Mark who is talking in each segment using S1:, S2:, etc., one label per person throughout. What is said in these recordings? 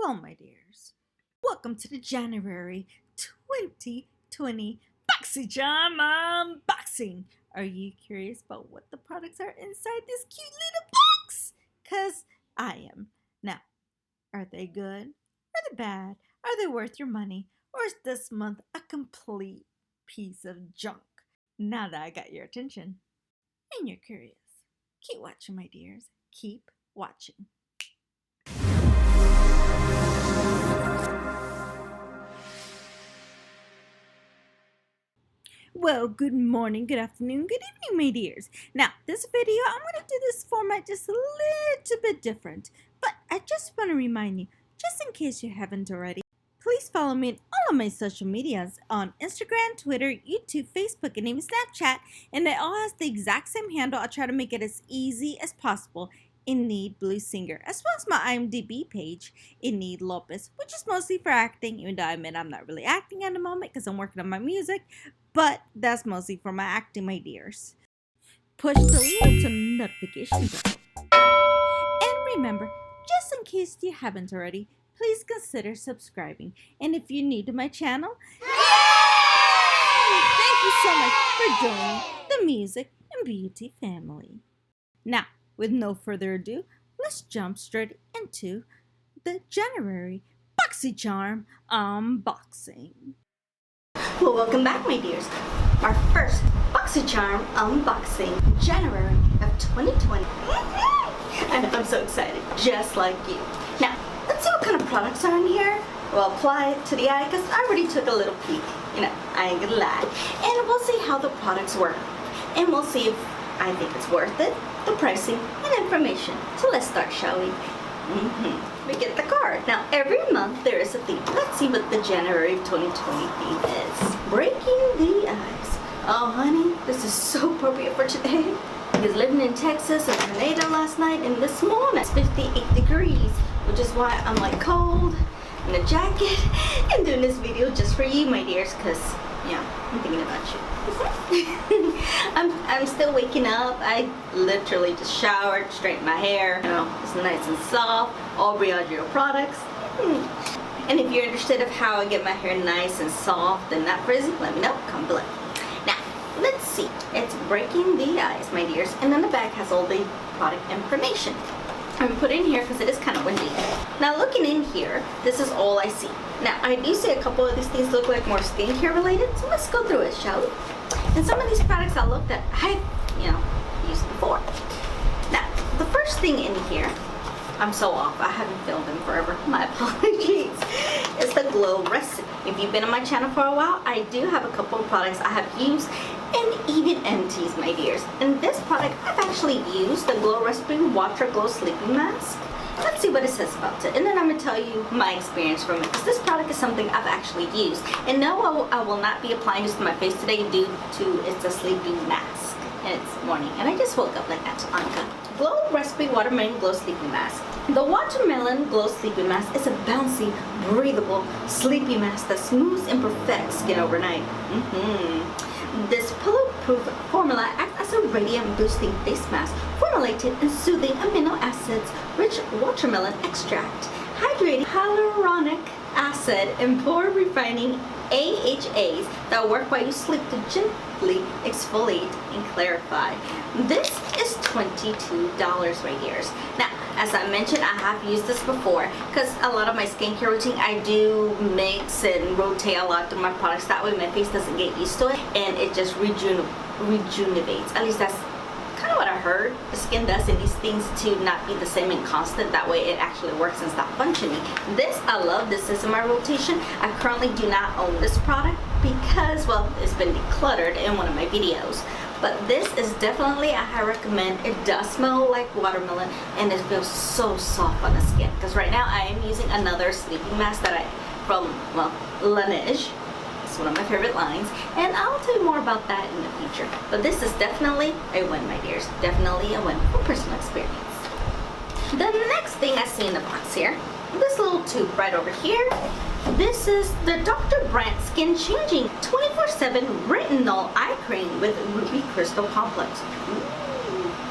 S1: Well, my dears, welcome to the January 2020 Boxycharm unboxing. Are you curious about what the products are inside this cute little box? Because I am. Now, are they good? Are they bad? Are they worth your money? Or is this month a complete piece of junk? Now that I got your attention and you're curious, keep watching, my dears. Keep watching. Well, good morning, good afternoon, good evening, my dears. Now, this video, I'm going to do this format just a little bit different. But I just want to remind you, just in case you haven't already, please follow me on all of my social medias on Instagram, Twitter, YouTube, Facebook, and even Snapchat. And it all has the exact same handle. I'll try to make it as easy as possible. Enidbluesinger, as well as my IMDb page, Enid Lopez, which is mostly for acting, even though I admit I'm not really acting at the moment because I'm working on my music, but that's mostly for my acting, my dears. Push the little notification bell. And remember, just in case you haven't already, please consider subscribing. And if you're new to my channel, thank you so much for joining the music and beauty family. Now, with no further ado, let's jump straight into the January Boxycharm unboxing. Well, welcome back, my dears. Our first Boxycharm unboxing, January of 2020. I know, I'm so excited, just like you. Now, let's see what kind of products are in here. We'll apply it to the eye because I already took a little peek. You know, I ain't gonna lie. And we'll see how the products work. And we'll see if I think it's worth it, the pricing, and information. So let's start, shall we? We get the card. Now, every month there is a theme. Let's see what the January 2020 theme is. Breaking the ice. Oh, honey, this is so appropriate for today. Because living in Texas, a tornado last night, and this morning it's 58 degrees, which is why I'm like cold, in a jacket, and doing this video just for you, my dears, because, yeah, I'm thinking about you. I'm still waking up. I literally just showered, straightened my hair. You know, it's nice and soft. All Briogeo products. And if you're interested of how I get my hair nice and soft and not frizzy, let me know. Comment below. Now, let's see. It's breaking the ice, my dears. And then the back has all the product information. I'm gonna put it in here because it is kind of windy. Now, looking in here, this is all I see. Now, I do see a couple of these things look like more skincare related, so let's go through it, shall we? And some of these products I looked at, I've, used before. Now, the first thing in here, I'm so off. I haven't filmed in forever. My apologies. It's the Glow Recipe. If you've been on my channel for a while, I do have a couple of products I have used and even empties, my dears. And this product I've actually used, the Glow Recipe Water Glow Sleeping Mask. Let's see what it says about it, and then I'm going to tell you my experience from it, because this product is something I've actually used. And no, I will not be applying this to my face today due to it's a sleeping mask, and it's morning, and I just woke up like that, so I'm good. Glow Recipe Watermelon Glow Sleeping Mask. The Watermelon Glow Sleeping Mask is a bouncy, breathable, sleepy mask that smooths and perfects skin overnight. This pillow-proof formula acts as a radiant boosting face mask formulated in soothing amino acids, rich watermelon extract, hydrating hyaluronic acid, and pore refining AHAs that work while you sleep to gently exfoliate and clarify. This is $22 right here. Now, as I mentioned, I have used this before because a lot of my skincare routine, I do mix and rotate a lot through my products. That way my face doesn't get used to it and it just rejuvenates. At least that's kind of what I heard. The skin does in these things to not be the same and constant. That way it actually works and stop functioning. This, I love. This is in my rotation. I currently do not own this product because, well, it's been decluttered in one of my videos. But this is definitely a high recommend. It does smell like watermelon and it feels so soft on the skin. Because right now I am using another sleeping mask that from Laneige. It's one of my favorite lines. And I'll tell you more about that in the future. But this is definitely a win, my dears. Definitely a win from personal experience. The next thing I see in the box here, this little tube right over here. This is the Dr. Brandt Skin Changing 24/7 Retinol Eye Cream with Ruby Crystal Complex.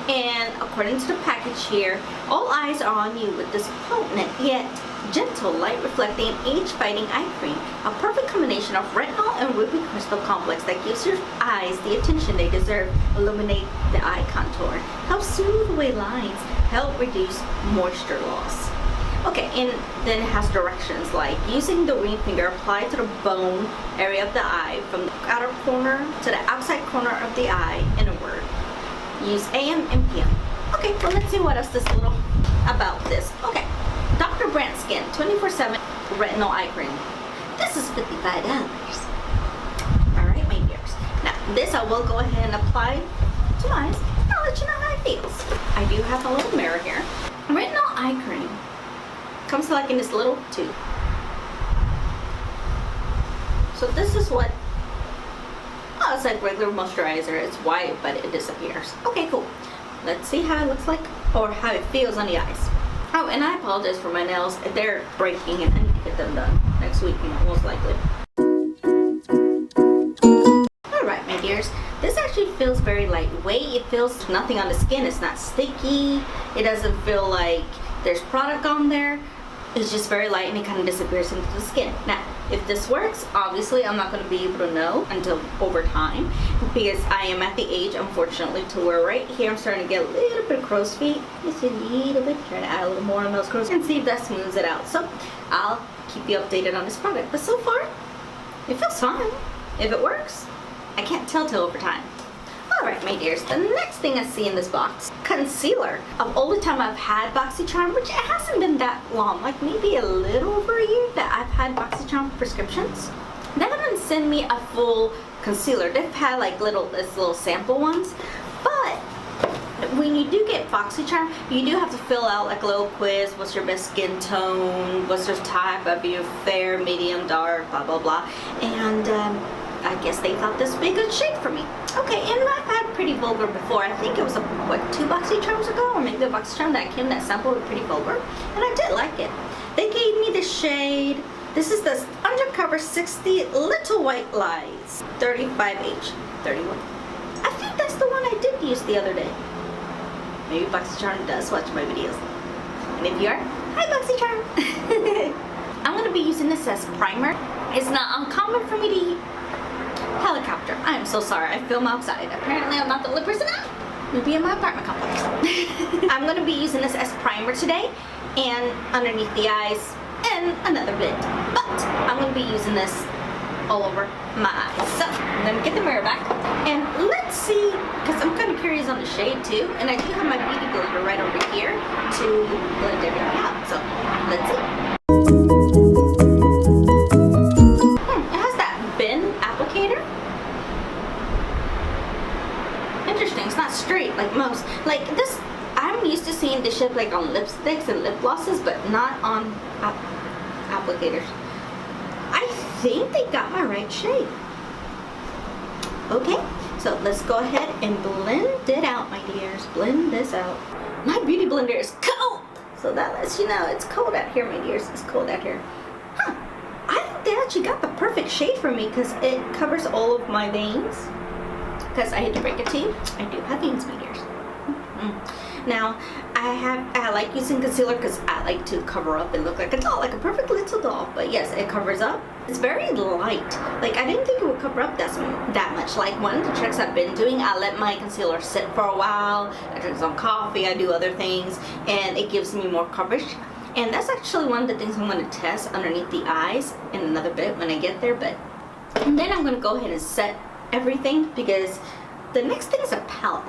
S1: And according to the package here, all eyes are on you with this potent yet gentle, light reflecting, and age fighting eye cream. A perfect combination of retinol and ruby crystal complex that gives your eyes the attention they deserve. Illuminate the eye contour, help smooth away lines, help reduce moisture loss. Okay, and then it has directions like using the ring finger, apply to the bone area of the eye from the outer corner to the outside corner of the eye inward. Use AM and PM. Okay, well let's see what else this little about this. Okay, Dr. Brandt Skin 24/7 Retinol Eye Cream. This is $55. Alright, my dears. Now, this I will go ahead and apply to my eyes. I'll let you know how it feels. I do have a little mirror here. Retinol Eye Cream comes like in this little tube. So this is what, oh, it's like regular moisturizer. It's white, but it disappears. Okay, cool. Let's see how it looks like, or how it feels on the eyes. Oh, and I apologize for my nails. They're breaking and I need to get them done next week, most likely. Alright, my dears. This actually feels very lightweight. It feels nothing on the skin. It's not sticky. It doesn't feel like there's product on there. It's just very light and it kind of disappears into the skin. Now, if this works, obviously I'm not going to be able to know until over time, because I am at the age, unfortunately, to where right here I'm starting to get a little bit of crow's feet. Just a little bit. Try to add a little more on those crow's feet and see if that smooths it out. So I'll keep you updated on this product. But so far, it feels fine. If it works, I can't tell till over time. Alright, my dears, the next thing I see in this box, concealer. Of all the time I've had Boxycharm, which it hasn't been that long, like maybe a little over a year that I've had Boxycharm prescriptions. They haven't sent me a full concealer. They've had like little sample ones, but when you do get Boxycharm, you do have to fill out like a little quiz. What's your best skin tone? What's your type? Are you fair, medium, dark, blah, blah, blah. And I guess they thought this would be a good shade for me. Okay, and I've had Pretty Vulgar before. I think it was, what, 2 Boxycharms ago? Or maybe the Boxycharm that came that sample with Pretty Vulgar. And I did like it. They gave me the shade. This is the Undercover 60 Little White Lies. 35H. 31. I think that's the one I did use the other day. Maybe Boxycharm does watch my videos. And if you are, hi Boxycharm! I'm going to be using this as primer. It's not uncommon for me to helicopter. I am so sorry. I film outside. Apparently I'm not the only person out. Maybe in my apartment complex. I'm going to be using this as primer today and underneath the eyes and another bit. But I'm going to be using this all over my eyes. So I'm going to get the mirror back and let's see, because I'm kind of curious on the shade too. And I do have my beauty blender right over here to blend everything out. So let's see. Interesting, it's not straight like most. Like this, I'm used to seeing this shit like on lipsticks and lip glosses, but not on applicators. I think they got my right shade. Okay, so let's go ahead and blend it out, my dears. Blend this out. My beauty blender is cold, so that lets you know it's cold out here, my dears. It's cold out here. Huh, I think they actually got the perfect shade for me because it covers all of my veins. Because I hate to break it to you, I do have veins, my dears. Now, I like using concealer because I like to cover up and look like a doll, like a perfect little doll. But yes, it covers up. It's very light. Like, I didn't think it would cover up that much. Like, one of the tricks I've been doing, I let my concealer sit for a while. I drink some coffee, I do other things, and it gives me more coverage. And that's actually one of the things I'm going to test underneath the eyes in another bit when I get there. And then I'm going to go ahead and set everything because the next thing is a palette.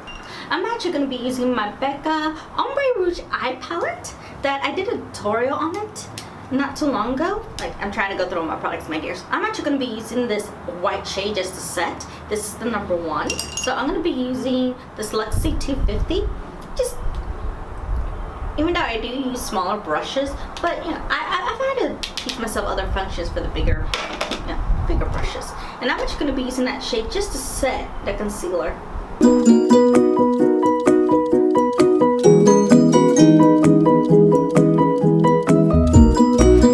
S1: I'm actually going to be using my Becca Ombre Rouge Eye Palette that I did a tutorial on it not too long ago. Like, I'm trying to go through all my products, my dears. I'm actually going to be using this white shade just to set. This is the number 1. So I'm going to be using this Luxie 250. Just, even though I do use smaller brushes, but you know, I've had to teach myself other functions for the bigger brushes. And I'm actually going to be using that shade just to set the concealer.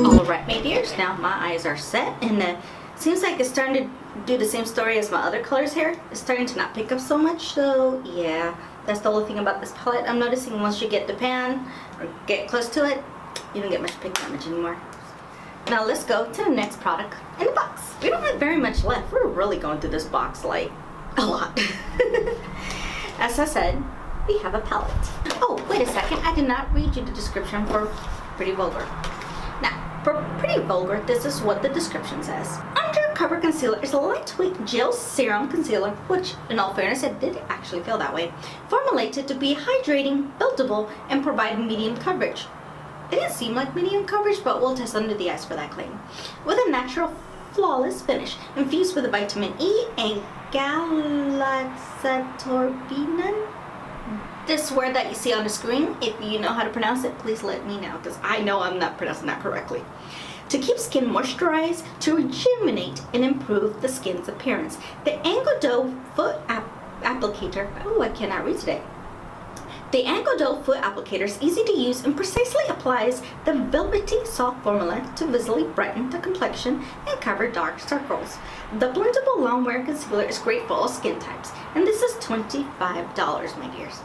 S1: Alright, my dears, now my eyes are set, and seems like it's starting to do the same story as my other colors here. It's starting to not pick up so much, so yeah, that's the only thing about this palette. I'm noticing once you get the pan or get close to it, you don't get much pig damage anymore. Now let's go to the next product in the box. We don't have very much left. We're really going through this box like a lot. As I said, we have a palette. Oh, wait a second. I did not read you the description for Pretty Vulgar. Now, for Pretty Vulgar, this is what the description says. Undercover Concealer is a lightweight gel serum concealer, which, in all fairness, it did actually feel that way, formulated to be hydrating, buildable, and provide medium coverage. It didn't seem like medium coverage, but we'll test under the eyes for that claim. With a natural, flawless finish, infused with vitamin E and galactorbinin. This word that you see on the screen, if you know how to pronounce it, please let me know, because I know I'm not pronouncing that correctly. To keep skin moisturized, to rejuvenate and improve the skin's appearance. The Angle Foot Applicator, oh, I cannot read today. The Angle Foot Applicator is easy to use and precisely applies the velvety soft formula to visibly brighten the complexion and cover dark circles. The blendable long-wear concealer is great for all skin types, and this is $25, my dears.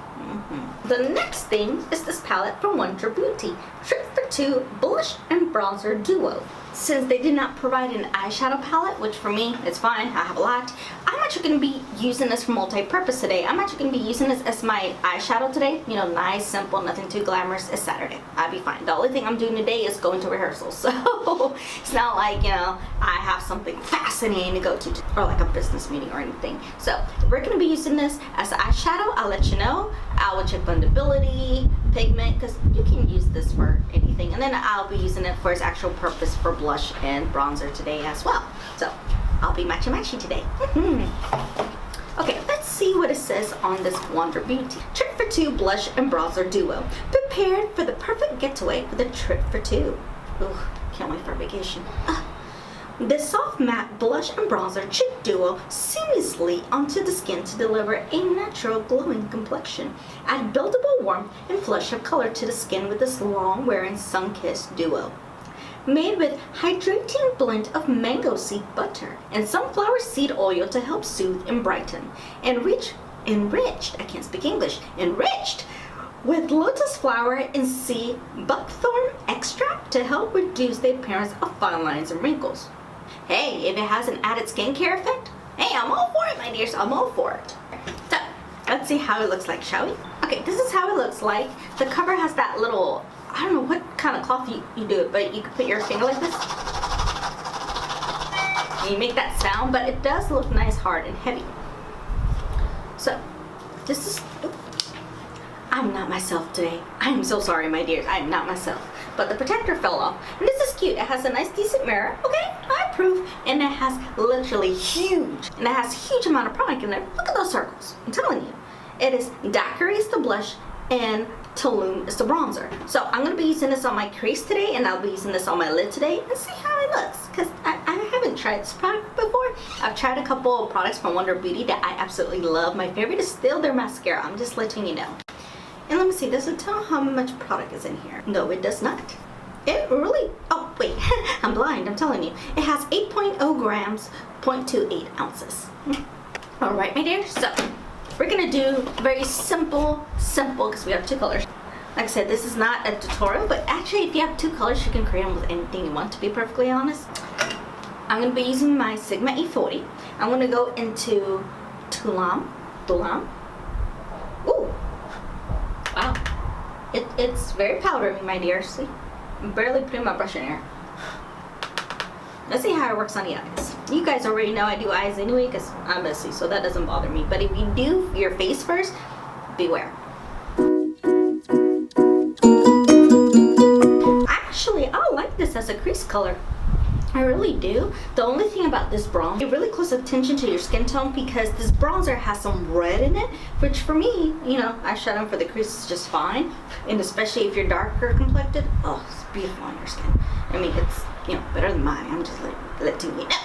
S1: The next thing is this palette from Wonder Beauty, Trick for Two Blush and Bronzer Duo. Since they did not provide an eyeshadow palette, which for me, it's fine, I have a lot, I'm actually going to be using this for multi-purpose today. I'm actually going to be using this as my eyeshadow today. You know, nice, simple, nothing too glamorous. It's Saturday. I'll be fine. The only thing I'm doing today is going to rehearsal. So it's not like, you know, I have something fascinating to go to or like a business meeting or anything. So we're going to be using this as eyeshadow. I'll let you know. I will check blendability, pigment, because you can use this for anything. And then I'll be using it for its actual purpose for blush and bronzer today as well. So I'll be matchy-matchy today. Okay, let's see what it says on this Wonder Beauty. Trick for Two Blush and Bronzer Duo. Prepared for the perfect getaway with a Trick for Two. Ooh, can't wait for a vacation. This soft matte blush and bronzer cheek duo seamlessly onto the skin to deliver a natural glowing complexion. Add buildable warmth and flush of color to the skin with this long-wearing sun-kissed duo. Made with hydrating blend of mango seed butter and sunflower seed oil to help soothe and brighten. Enriched with lotus flower and sea buckthorn extract to help reduce the appearance of fine lines and wrinkles. Hey, if it has an added skincare effect, hey, I'm all for it, my dears. I'm all for it. So, let's see how it looks like, shall we? Okay, this is how it looks like. The cover has that little, I don't know what kind of cloth you do it, but you can put your finger like this. And you make that sound, but it does look nice, hard, and heavy. So, this is, I'm not myself today. I am so sorry, my dears. I am not myself. But the protector fell off. And this is cute. It has a nice, decent mirror. Okay, I approve. And it has literally huge amount of product in there. Look at those circles. I'm telling you. It is Daiquiri is the blush and Tulum is the bronzer. So I'm going to be using this on my crease today, and I'll be using this on my lid today and see how it looks. Because I haven't tried this product before. I've tried a couple of products from Wonder Beauty that I absolutely love. My favorite is still their mascara. I'm just letting you know. And let me see, does it tell how much product is in here? No, it does not. It really, oh wait, I'm blind, I'm telling you. It has 8.0 grams, 0.28 ounces. All right, my dear, so we're gonna do very simple, because we have two colors. Like I said, this is not a tutorial, but actually if you have two colors, you can create them with anything you want, to be perfectly honest. I'm gonna be using my Sigma E40. I'm gonna go into Tulum. Ooh. Wow, it's very powdery, my dear. See, I'm barely putting my brush in here. Let's see how it works on the eyes. You guys already know I do eyes anyway because I'm messy, so that doesn't bother me. But if you do your face first, beware. Actually, I like this as a crease color. I really do. The only thing about this bronzer, pay really close attention to your skin tone because this bronzer has some red in it, which for me, you know, eyeshadow for the crease is just fine. And especially if you're darker complected, oh, it's beautiful on your skin. I mean, it's, you know, better than mine. I'm just letting you know.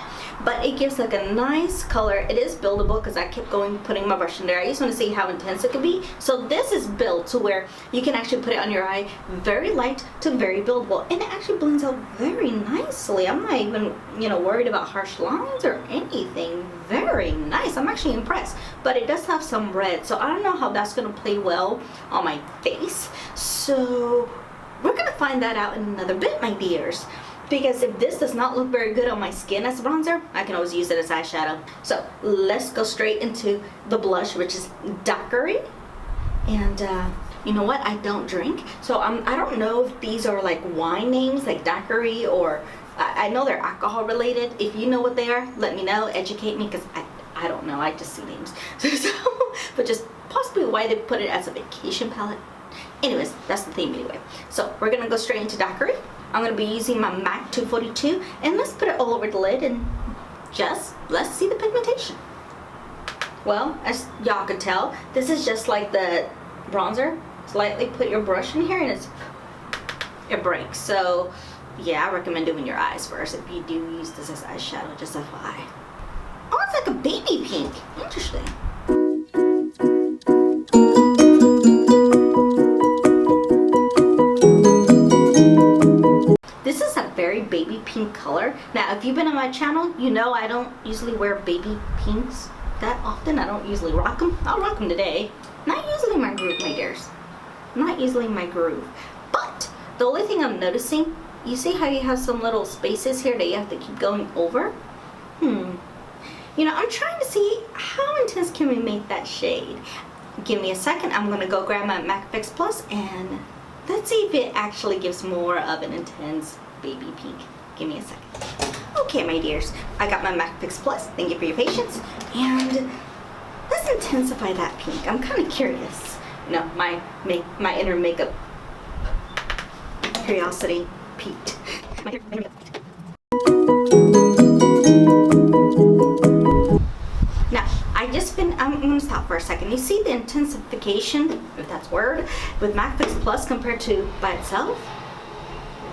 S1: But it gives like a nice color. It is buildable because I kept putting my brush in there. I just want to see how intense it could be. So this is built to where you can actually put it on your eye very light to very buildable. And it actually blends out very nicely. I'm not even, you know, worried about harsh lines or anything. Very nice. I'm actually impressed. But it does have some red. So I don't know how that's going to play well on my face. So we're gonna find that out in another bit, my dears. Because if this does not look very good on my skin as a bronzer, I can always use it as eyeshadow. So let's go straight into the blush, which is Daiquiri. And you know what? I don't drink, so I don't know if these are like wine names, like Daiquiri, or I know they're alcohol related. If you know what they are, let me know, educate me, because I don't know, I just see names. But just possibly why they put it as a vacation palette. Anyways, that's the theme anyway. So we're gonna go straight into Daiquiri. I'm gonna be using my MAC 242, and let's put it all over the lid and just let's see the pigmentation. Well, as y'all could tell, this is just like the bronzer. Slightly put your brush in here and it breaks. So yeah, I recommend doing your eyes first if you do use this as eyeshadow, just FYI. Oh, it's like a baby pink. Interesting. This is a very baby pink color. Now, if you've been on my channel, you know I don't usually wear baby pinks that often. I don't usually rock them. I'll rock them today. Not usually my groove, my dears. Not easily my groove. But the only thing I'm noticing, you see how you have some little spaces here that you have to keep going over? You know, I'm trying to see how intense can we make that shade. Give me a second. I'm gonna go grab my MAC Fix Plus and let's see if it actually gives more of an intense baby pink. Give me a second. Okay, my dears, I got my MAC Fix Plus. Thank you for your patience. And let's intensify that pink. I'm kind of curious. No, my inner makeup curiosity peaked. Now, I'm gonna stop for a second. You see the intensification, if that's a word, with MAC Fix Plus compared to by itself?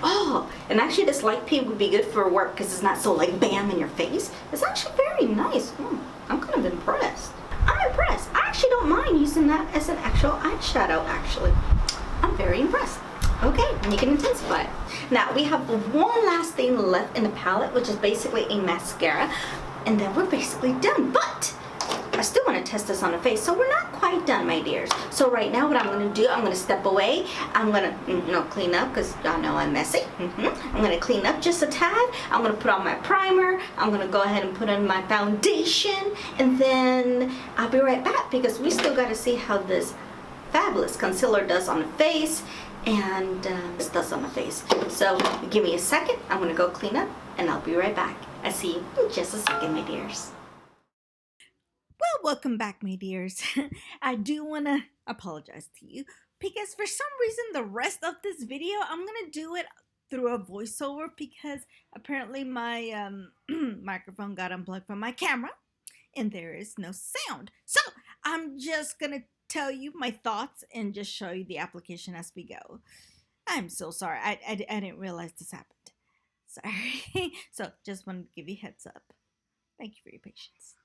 S1: Oh, and actually this light pink would be good for work because it's not so like bam in your face. It's actually very nice. I'm kind of impressed. I'm impressed. I actually don't mind using that as an actual eyeshadow, actually. I'm very impressed. Okay, and you can intensify it. Now, we have one last thing left in the palette, which is basically a mascara. And then we're basically done. But I still want to test this on the face, so we're not quite done, my dears. So right now, what I'm going to do, I'm going to step away. I'm going to, clean up, because y'all know I'm messy. I'm going to clean up just a tad. I'm going to put on my primer. I'm going to go ahead and put on my foundation. And then I'll be right back, because we still got to see how this fabulous concealer does on the face. And this does on the face. So give me a second. I'm going to go clean up, and I'll be right back. I'll see you in just a second, my dears. Well, welcome back, my dears. I do want to apologize to you because for some reason the rest of this video I'm going to do it through a voiceover because apparently my microphone got unplugged from my camera and there is no sound. So I'm just going to tell you my thoughts and just show you the application as we go. I'm so sorry. I didn't realize this happened. Sorry. So just wanted to give you a heads up. Thank you for your patience.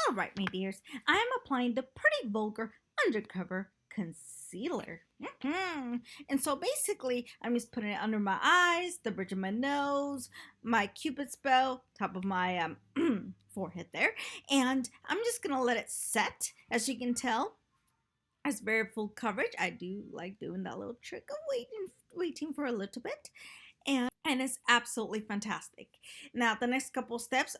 S1: All right, my dears, I am applying the Pretty Vulgar Undercover Concealer. And so basically, I'm just putting it under my eyes, the bridge of my nose, my Cupid's bow, top of my forehead there. And I'm just going to let it set. As you can tell, it's very full coverage. I do like doing that little trick of waiting for a little bit. And it's absolutely fantastic. Now, the next couple steps,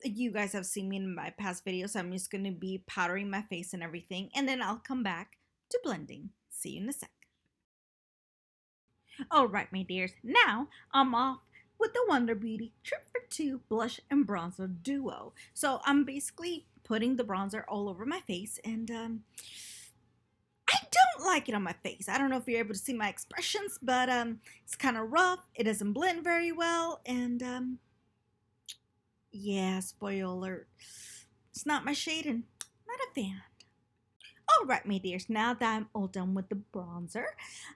S1: you guys have seen me in my past videos. I'm just going to be powdering my face and everything. And then I'll come back to blending. See you in a sec. All right, my dears. Now, I'm off with the Wonder Beauty Trip for Two Blush and Bronzer Duo. So, I'm basically putting the bronzer all over my face. And, I don't like it on my face. I don't know if you're able to see my expressions, but it's kind of rough. It doesn't blend very well. And, yeah, spoiler alert. It's not my shade and not a fan. All right, my dears, now that I'm all done with the bronzer,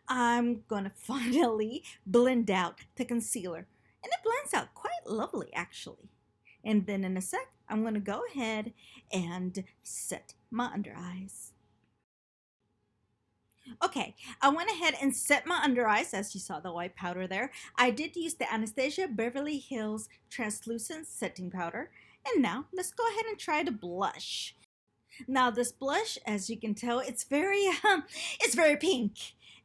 S1: I'm going to finally blend out the concealer. And it blends out quite lovely, actually. And then in a sec, I'm going to go ahead and set my under eyes. Okay, I went ahead and set my under eyes, as you saw the white powder there. I did use the Anastasia Beverly Hills Translucent Setting Powder. And now, let's go ahead and try the blush. Now, this blush, as you can tell, it's very pink.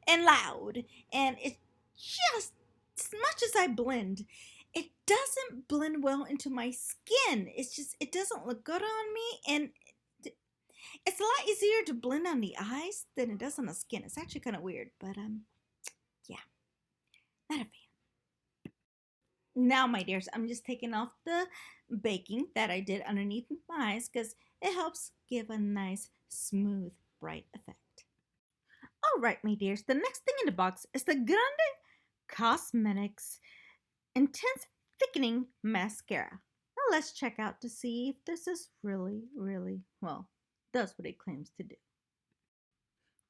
S2: and loud. And it just, as much as I blend, it doesn't blend well into my skin. It's just, it doesn't look good on me. And it's a lot easier to blend on the eyes than it does on the skin. It's actually kind of weird, but yeah, not a fan. Now, my dears, I'm just taking off the baking that I did underneath my eyes because it helps give a nice, smooth, bright effect. All right, my dears, the next thing in the box is the Grande Cosmetics Intense Thickening Mascara. Now let's check out to see if this is really, well, does what it claims to do.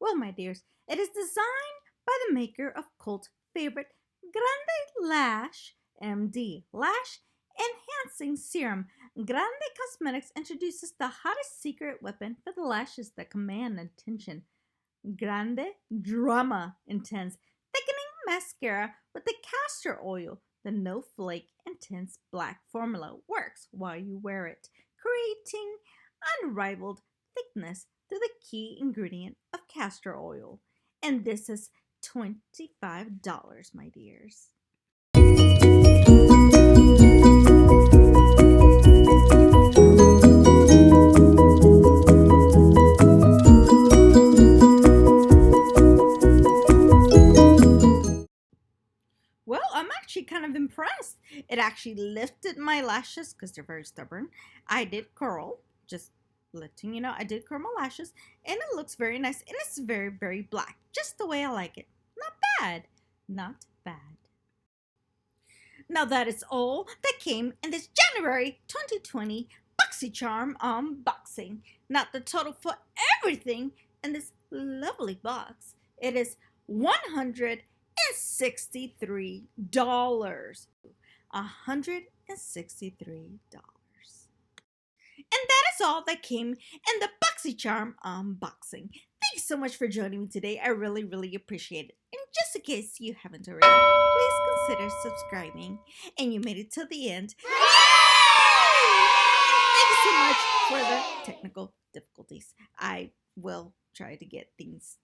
S2: Well, my dears, it is designed by the maker of cult favorite Grande Lash MD Lash Enhancing Serum. Grande Cosmetics introduces the hottest secret weapon for the lashes that command attention. Grande Drama Intense Thickening Mascara with the castor oil. The no flake intense black formula works while you wear it, creating unrivaled thickness through the key ingredient of castor oil. And this is $25, my dears. Well, I'm actually kind of impressed. It actually lifted my lashes because they're very stubborn. I did curl, just letting you know, I did curl my lashes, and it looks very nice, and it's very, very black, just the way I like it. Not bad. Not bad. Now that is all that came in this January 2020 Boxycharm unboxing. Not the total for everything in this lovely box. It is $163. $163. And that is all that came in the Boxycharm unboxing. Thanks so much for joining me today. I really, really appreciate it. And just in case you haven't already, please consider subscribing. And you made it till the end. Thank you so much for the technical difficulties. I will try to get things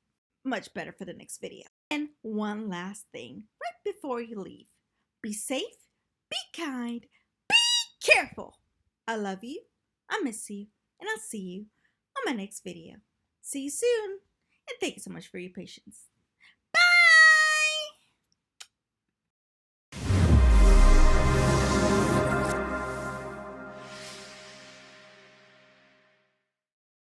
S2: much better for the next video. And one last thing, right before you leave, be safe, be kind, be careful. I love you, I miss you, and I'll see you on my next video. See you soon, and thank you so much for your patience.